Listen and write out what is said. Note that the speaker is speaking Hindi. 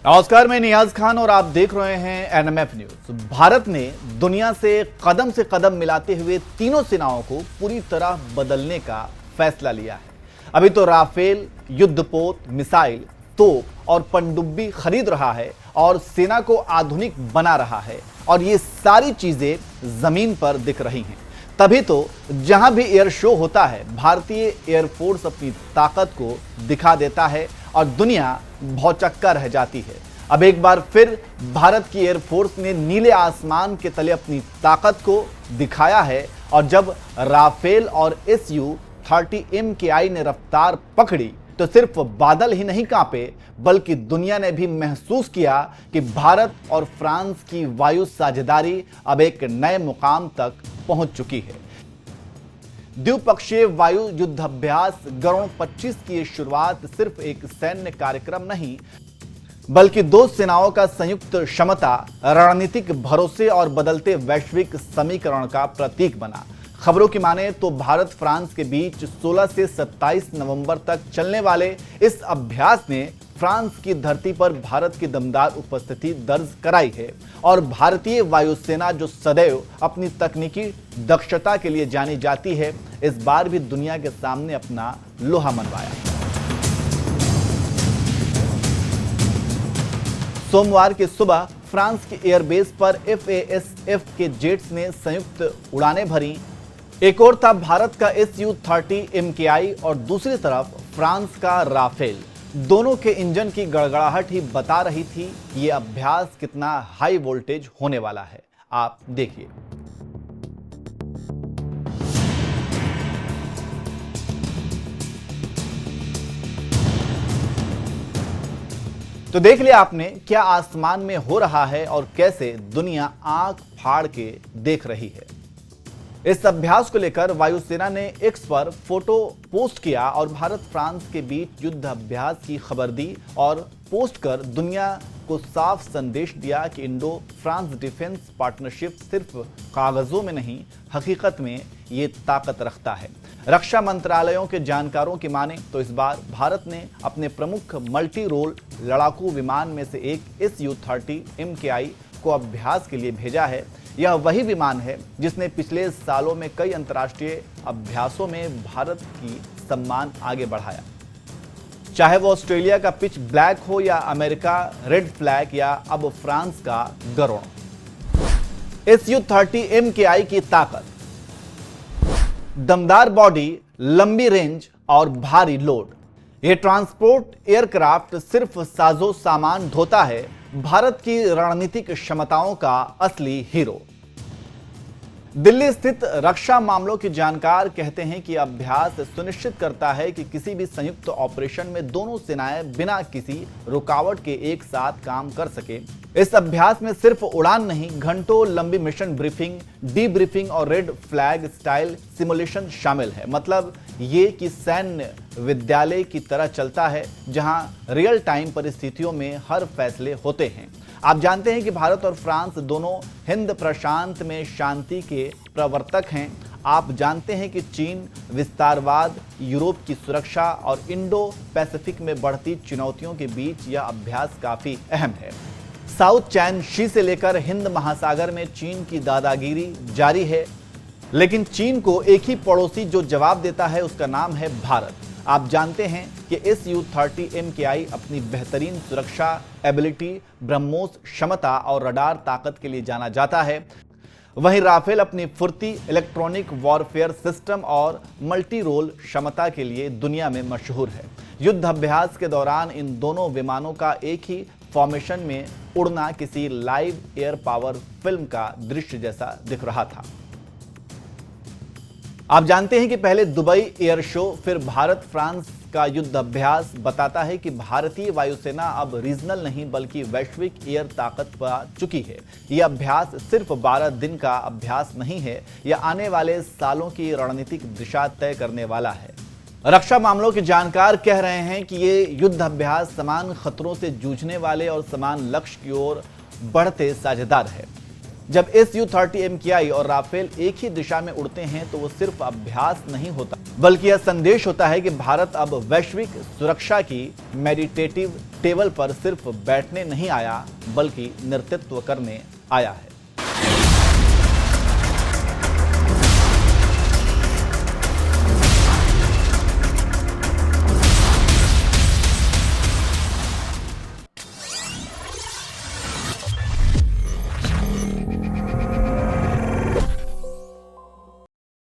नमस्कार, मैं नियाज खान और आप देख रहे हैं एनएमएफ न्यूज। भारत ने दुनिया से कदम मिलाते हुए तीनों सेनाओं को पूरी तरह बदलने का फैसला लिया है। अभी तो राफेल, युद्धपोत, मिसाइल, तोप और पनडुब्बी खरीद रहा है और सेना को आधुनिक बना रहा है, और ये सारी चीजें जमीन पर दिख रही हैं। तभी तो जहां भी एयर शो होता है, भारतीय एयरफोर्स अपनी ताकत को दिखा देता है और दुनिया भौचक्का रह जाती है। अब एक बार फिर भारत की एयरफोर्स ने नीले आसमान के तले अपनी ताकत को दिखाया है, और जब राफेल और Su-30 MKI ने रफ्तार पकड़ी तो सिर्फ बादल ही नहीं कांपे, बल्कि दुनिया ने भी महसूस किया कि भारत और फ्रांस की वायु साझेदारी अब एक नए मुकाम तक पहुंच चुकी है। द्विपक्षीय वायु युद्धाभ्यास गरुड़ 25 की ये शुरुआत सिर्फ एक सैन्य कार्यक्रम नहीं, बल्कि दो सेनाओं का संयुक्त क्षमता, रणनीतिक भरोसे और बदलते वैश्विक समीकरण का प्रतीक बना। खबरों की माने तो भारत फ्रांस के बीच 16 से 27 नवंबर तक चलने वाले इस अभ्यास ने फ्रांस की धरती पर भारत की दमदार उपस्थिति दर्ज कराई है, और भारतीय वायुसेना जो सदैव अपनी तकनीकी दक्षता के लिए जानी जाती है, इस बार भी दुनिया के सामने अपना लोहा मनवाया। सोमवार की सुबह फ्रांस के एयरबेस पर FASF के जेट्स ने संयुक्त उड़ानें भरी। एक और था भारत का Su-30 MKI और दूसरी तरफ फ्रांस का राफेल। दोनों के इंजन की गड़गड़ाहट ही बता रही थी ये अभ्यास कितना हाई वोल्टेज होने वाला है। आप देखिए। तो देख लिया आपने क्या आसमान में हो रहा है और कैसे दुनिया आंख फाड़ के देख रही है। इस अभ्यास को लेकर वायुसेना ने एक्स पर फोटो पोस्ट किया और भारत फ्रांस के बीच युद्ध अभ्यास की खबर दी, और पोस्ट कर दुनिया को साफ संदेश दिया कि इंडो फ्रांस डिफेंस पार्टनरशिप सिर्फ कागजों में नहीं, हकीकत में ये ताकत रखता है। रक्षा मंत्रालयों के जानकारों की माने तो इस बार भारत ने अपने प्रमुख मल्टी रोल लड़ाकू विमान में से एक Su-30 MKI को अभ्यास के लिए भेजा है। यह वही विमान है जिसने पिछले सालों में कई अंतर्राष्ट्रीय अभ्यासों में भारत की सम्मान आगे बढ़ाया, चाहे वो ऑस्ट्रेलिया का पिच ब्लैक हो या अमेरिका रेड फ्लैग या अब फ्रांस का गरुड़। Su-30 MKI की ताकत, दमदार बॉडी, लंबी रेंज और भारी लोड। यह ट्रांसपोर्ट एयरक्राफ्ट सिर्फ साजो सामान ढोता है, भारत की रणनीतिक क्षमताओं का असली हीरो। दिल्ली स्थित रक्षा मामलों के जानकार कहते हैं कि अभ्यास सुनिश्चित करता है कि किसी भी संयुक्त ऑपरेशन में दोनों सेनाएं बिना किसी रुकावट के एक साथ काम कर सके। इस अभ्यास में सिर्फ उड़ान नहीं, घंटों लंबी मिशन ब्रीफिंग, डीब्रीफिंग और रेड फ्लैग स्टाइल सिमुलेशन शामिल है। मतलब ये कि सैन्य विद्यालय की तरह चलता है, जहां रियल टाइम परिस्थितियों में हर फैसले होते हैं। आप जानते हैं कि भारत और फ्रांस दोनों हिंद प्रशांत में शांति के प्रवर्तक हैं। आप जानते हैं कि चीन विस्तारवाद, यूरोप की सुरक्षा और इंडो पैसिफिक में बढ़ती चुनौतियों के बीच यह अभ्यास काफी अहम है। साउथ चाइना सी से लेकर हिंद महासागर में चीन की दादागिरी जारी है, लेकिन चीन को एक ही पड़ोसी जो जवाब देता है, उसका नाम है भारत। आप जानते हैं कि Su-30 MKI अपनी बेहतरीन सुरक्षा एबिलिटी, ब्रह्मोस क्षमता और रडार ताकत के लिए जाना जाता है। वहीं राफेल अपनी फुर्ती, इलेक्ट्रॉनिक वॉरफेयर सिस्टम और मल्टी रोल क्षमता के लिए दुनिया में मशहूर है। युद्ध अभ्यास के दौरान इन दोनों विमानों का एक ही फॉर्मेशन में उड़ना किसी लाइव एयर पावर फिल्म का दृश्य जैसा दिख रहा था। आप जानते हैं कि पहले दुबई एयर शो, फिर भारत फ्रांस का युद्ध अभ्यास बताता है कि भारतीय वायुसेना अब रीजनल नहीं बल्कि वैश्विक एयर ताकत पा चुकी है। यह अभ्यास सिर्फ 12 दिन का अभ्यास नहीं है, यह आने वाले सालों की रणनीतिक दिशा तय करने वाला है। रक्षा मामलों के जानकार कह रहे हैं कि ये युद्ध अभ्यास समान खतरों से जूझने वाले और समान लक्ष्य की ओर बढ़ते साझेदार है। जब Su-30 MKI और राफेल एक ही दिशा में उड़ते हैं तो वो सिर्फ अभ्यास नहीं होता, बल्कि यह संदेश होता है कि भारत अब वैश्विक सुरक्षा की मेडिटेटिव टेबल पर सिर्फ बैठने नहीं आया, बल्कि नेतृत्व करने आया है।